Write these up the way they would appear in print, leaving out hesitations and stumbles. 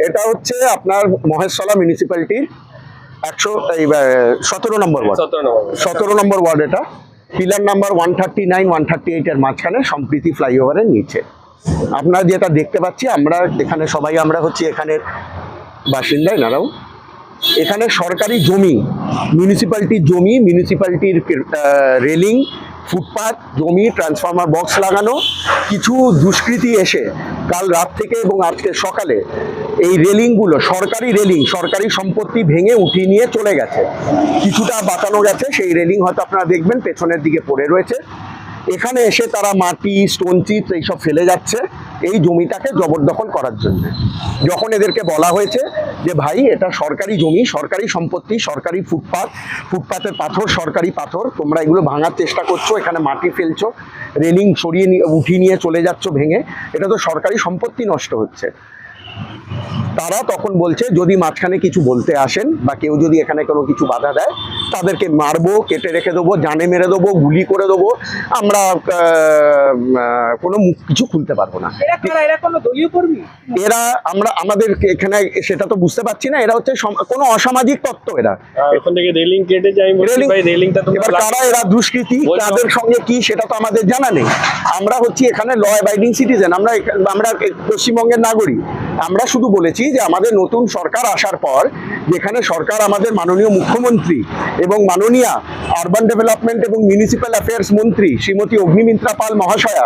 এটা হচ্ছে আপনার মহেশতলা মিউনিসিপ্যালিটির 17 নম্বর ওয়ার্ড। 17 নম্বর ওয়ার্ড। এটা পিলার নাম্বার 139 138 এর মাঝখানে সম্প্রীতি ফ্লাইওভারের নিচে আপনারা যেটা দেখতে পাচ্ছি, আমরা এখানে সবাই আমরা হচ্ছে এখানের বাসিন্দা। এনারাও এখানে সরকারি জমি, মিউনিসিপ্যালিটির জমি, মিউনিসিপ্যালিটির রেলিং, ফুটপাথ, জমি, ট্রান্সফরমার বক্স লাগানো। কিছু দুষ্কৃতী এসে কাল রাত থেকে এবং আজকে সকালে এই রেলিংগুলো, সরকারি রেলিং, সরকারি সম্পত্তি ভেঙে উঠিয়ে নিয়ে চলে গেছে। কিছুটা বাঁচানো গেছে, সেই রেলিং হয়তো আপনারা দেখবেন পেছনের দিকে পড়ে রয়েছে। এখানে এসে তারা মাটি, স্টোন চিপস এইসব ফেলে যাচ্ছে এই জমিটাকে জবরদখল করার জন্য। যখন এদেরকে বলা হয়েছে যে ভাই এটা সরকারি জমি, সরকারি সম্পত্তি, সরকারি ফুটপাথ, ফুটপাথের পাথর সরকারি পাথর, তোমরা এগুলো ভাঙার চেষ্টা করছো, এখানে মাটি ফেলছো, রেলিং সরিয়ে উঠিয়ে নিয়ে চলে যাচ্ছ ভেঙে, এটা তো সরকারি সম্পত্তি নষ্ট হচ্ছে। তারা তখন বলছে যদি মাঝখানে কিছু বলতে আসেন বা কেউ যদি এখানে কোনো কিছু বাধা দেয় তাদেরকে মারবো, কেটে রেখে দেবো, জানে মেরে দেবো, গুলি করে দেবো, আমরা কোনো মুখ কিছু খুলতে পারবো না। এরা আমাদের এখানে সেটা তো বুঝতে পারছি না। এরা হচ্ছে কোনো অসামাজিক তত্ত্ব। এরা এখন থেকে রেলিং কেটে যায়, এবার কারা এরা দুষ্কৃতী, তাদের সঙ্গে কি সেটা তো আমাদের জানা নেই। আমরা হচ্ছি এখানে ল অ্যাবাইডিং সিটিজেন, আমরা পশ্চিমবঙ্গের নাগরিক। আমরা শুধু বলেছি যে আমাদের নতুন সরকার আসার পর, যেখানে সরকার আমাদের মাননীয় মুখ্যমন্ত্রী এবং মাননীয়া আরবান ডেভেলপমেন্ট এবং মিউনিসিপ্যাল অ্যাফেয়ার্স মন্ত্রী শ্রীমতী অগ্নিমিত্রা পাল মহাশয়া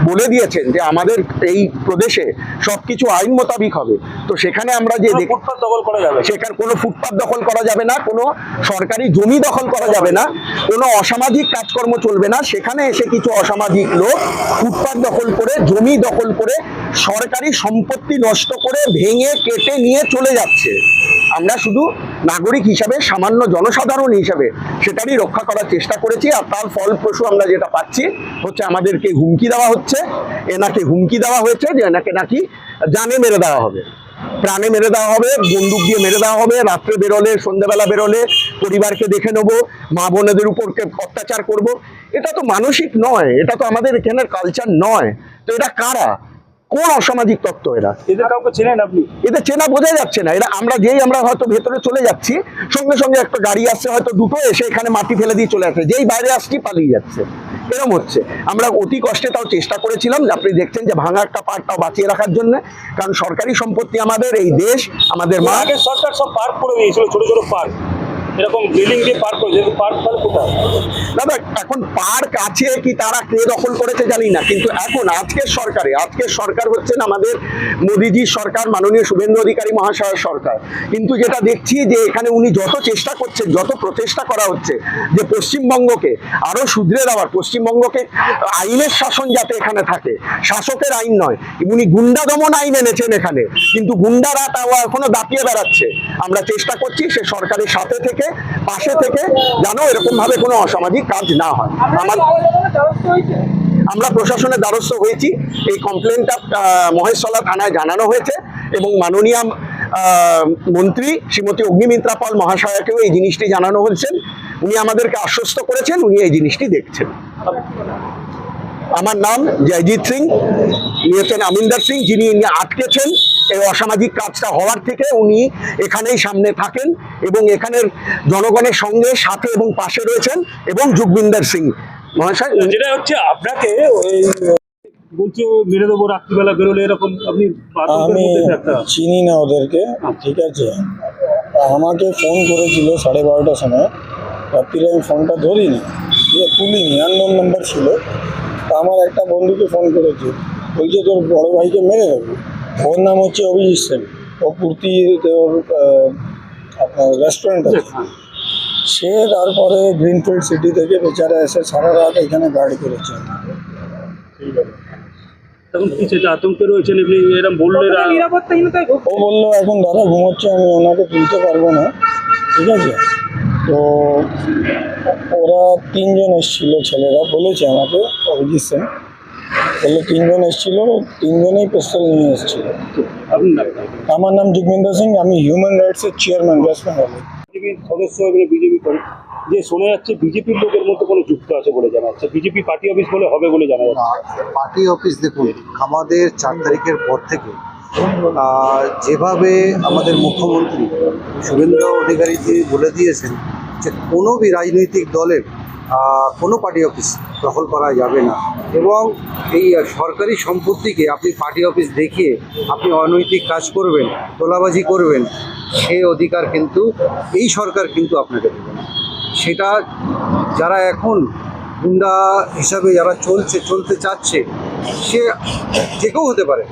বলে দিয়েছেন যে আমাদের এই প্রদেশে সবকিছু আইন মোতাবিক হবে। তো সেখানে আমরা যে ফুটপাত দখল করা যাবে, সেখানে কোনো ফুটপাত দখল করা যাবে না, কোনো সরকারি জমি দখল করা যাবে না, কোনো অসামাজিক কাজকর্ম চলবে না। সেখানে এসে কিছু অসামাজিক লোক ফুটপাত দখল করে, জমি দখল করে, সরকারি সম্পত্তি নষ্ট করে, ভেঙে কেটে নিয়ে চলে যাচ্ছে। আমরা শুধু নাগরিক হিসাবে, সামান্য জনসাধারণ হিসাবে সেটারই রক্ষা করার চেষ্টা করেছি। আর তার ফলপ্রসূ আমরা যেটা পাচ্ছি হচ্ছে আমাদেরকে হুমকি দেওয়া হচ্ছে, এনাকে হুমকি দেওয়া হয়েছে যে এনাকে নাকি জানে মেরে দেওয়া হবে, প্রাণে মেরে দেওয়া হবে, বন্দুক দিয়ে মেরে দেওয়া হবে, রাত্রে বেরোলে, সন্ধ্যেবেলা বেরোলে পরিবারকে দেখে নেবো, মা বোনেদের উপর অত্যাচার করব। এটা তো মানসিক নয়, এটা তো আমাদের এখানের কালচার নয়। তো এটা কারা, কোন অসামাজিক তত্ত্ব এরা? এদের কাউকে চেনেন আপনি? এদের চেনা বোঝা যাচ্ছে না। এরা আমরা হয়তো ভেতরে চলে যাচ্ছি, সঙ্গে সঙ্গে একটা গাড়ি আসছে, হয়তো দুটো, এসে এখানে মাটি ফেলে দিয়ে চলে যাচ্ছে, যেই বাইরে আসছি পালিয়ে যাচ্ছে। এরকম হচ্ছে। আমরা অতি কষ্টে তাও চেষ্টা করেছিলাম, আপনি দেখছেন যে ভাঙা একটা পার্কটাও বাঁচিয়ে রাখার জন্য, কারণ সরকারি সম্পত্তি আমাদের, এই দেশ আমাদের মা। সরকার সব পার্ক করে দিয়েছিল, ছোট ছোট পার্ক, এরকম বিল্ডিং দিয়ে পার্ক করে, যেহেতু পার্ক তাহলে কোথায়? দাদা এখন পার্ক আছে কি তারা কে দখল করেছে জানি না, কিন্তু এখন আজকের সরকার হচ্ছেন আমাদের মোদিজির সরকার, মাননীয় শুভেন্দু অধিকারী মহাশয়ের সরকার। কিন্তু যেটা দেখছি যে এখানে উনি যত চেষ্টা করছেন, যত প্রচেষ্টা করা হচ্ছে যে পশ্চিমবঙ্গকে আরো শুধরে দেওয়ার, পশ্চিমবঙ্গকে আইনের শাসন যাতে এখানে থাকে, শাসকের আইন নয়। উনি গুন্ডা দমন আইন এনেছেন এখানে, কিন্তু গুন্ডারা তাও এখনো দাপিয়ে বেড়াচ্ছে। আমরা চেষ্টা করছি সে সরকারের সাথে থেকে, পাশে থেকে, যেন এরকম ভাবে কোনো অসামাজিক কাজ না হয়। আমরা প্রশাসনের দ্বারস্থ হয়েছি। এই কমপ্লেনটা মহেশতলা থানায় জানানো হয়েছে এবং মাননীয় মন্ত্রী শ্রীমতী অগ্নিমিত্রা পাল মহাশয়াকেও এই জিনিসটি জানানো হয়েছেন। উনি আমাদেরকে আশ্বস্ত করেছেন উনি এই জিনিসটি দেখছেন। আমার নাম জয়জিৎ সিং, উনি হচ্ছেন আমিন্দর সিং, যিনি আটকেছেন এই অসামাজিক কাজটা হওয়ার থেকে। উনি এখানেই সামনে থাকেন এবং এখানের জনগণের সঙ্গে, সাথে এবং পাশে রয়েছেন। এবং যুগবিন্দর সিং মহাশয়, যেটা হচ্ছে আপনাকে বলছে মেরে দেবো রাত্রিবেলা বেরোলে, এরকম আপনি? আমি চিনি না ওদেরকে, ঠিক আছে। আমাকে ফোন করেছিল 12:30টার সময়, রাত্রিরে আমি ফোনটা ধরিনি, তুলিনি, আননোন নাম্বার ছিল। আমার একটা বন্ধুকে ফোন করেছে, বলছে তোর বড় ভাইকে মেরে দেবো। ওর নাম হচ্ছে অভিজিৎ সেন, ও পূর্তিতে ওর আপনার রেস্টুরেন্ট আছে। সে তারপরে গ্রিনফিল্ড সিটি থেকে বেচারা এসে সারা রাত এখানে গার্ড করেছে। তখন কি সেটা আতঙ্কে রয়েছেন আপনি, এরকম বললে? ও বললো এখন দাদা ঘুমোচ্ছে, আমি ওনাকে তুলতে পারবো না, ঠিক আছে। তো ওরা 3 জন এসেছিলো, ছেলেরা বলেছে আমাকে, অভিজিৎ সেন বললো 3 জন এসেছিলো, 3 জনেই পিস্তল নিয়ে এসেছিল। আমার নাম যুগবিন্দর সিং, আমি হিউম্যান রাইটসের চেয়ারম্যান ওয়েস্ট বেঙ্গল। বিজেপির সদস্য এগুলো বিজেপি করে, যে শোনা যাচ্ছে বিজেপির লোকের মধ্যে কোনো যুক্ত আছে বলে জানা যাচ্ছে, বিজেপি পার্টি অফিস বলে হবে বলে জানা যাচ্ছে। পার্টি অফিস দেখুন, আমাদের 4 তারিখের পর থেকে যেভাবে আমাদের মুখ্যমন্ত্রী শুভেন্দু অধিকারীজি বলে দিয়েছেন যে কোনো বি রাজনৈতিক দলের কোনো পার্টি অফিস দখল করা যাবে না, এবং এই সরকারি সম্পত্তিকে আপনি পার্টি অফিস দেখিয়ে আপনি অনৈতিক কাজ করবেন, তোলাবাজি করবেন, সে অধিকার কিন্তু এই সরকার কিন্তু আপনাকে দেবে না। সেটা যারা এখন গুন্ডা হিসাবে যারা চলতে চাচ্ছে, সে যে কেউ হতে পারে,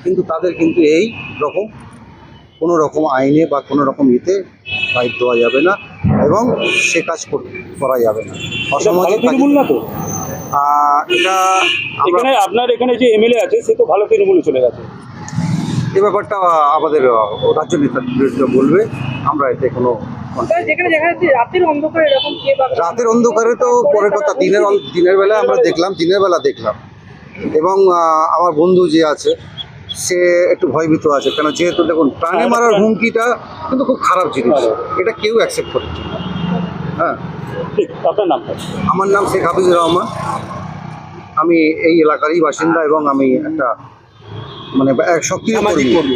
কিন্তু তাদের কিন্তু এই রকম কোনো রকম আইনে বা কোনো রকম ইতে বাইর দেওয়া যাবে না, এবং সে কাজ করা যাবে না। এটা ভালো অসামাজিক কাজ- তৃণমূল না তো? এটা আমরা এখানে আপনার এখানে যে এমএলএ আছে সে তো ভালো তৃণমূলে চলে গেছে। এই ব্যাপারটা আমাদের রাজ্য নেতৃত্ব বলবে, আমরা এতে কোনো যেখানে দেখা যাচ্ছে রাতের অন্ধকারে এরকম কে বা রাতের অন্ধকারে তো পরের কথা, দিনের বেলা আমরা দেখলাম, এবং আমার বন্ধু যে আছে সে একটু ভয়ভীত আছে, কেন যেহেতু দেখুন প্রাণে মারার হুমকিটা কিন্তু খুব খারাপ জিনিস, এটা কেউ অ্যাকসেপ্ট করে না। হ্যাঁ, ঠিক, আপনার নামটা? আমার নাম শেখ হাফিজুর রহমান, আমি এই এলাকারই বাসিন্দা এবং আমি একটা মানে এক সক্রিয় কর্মী।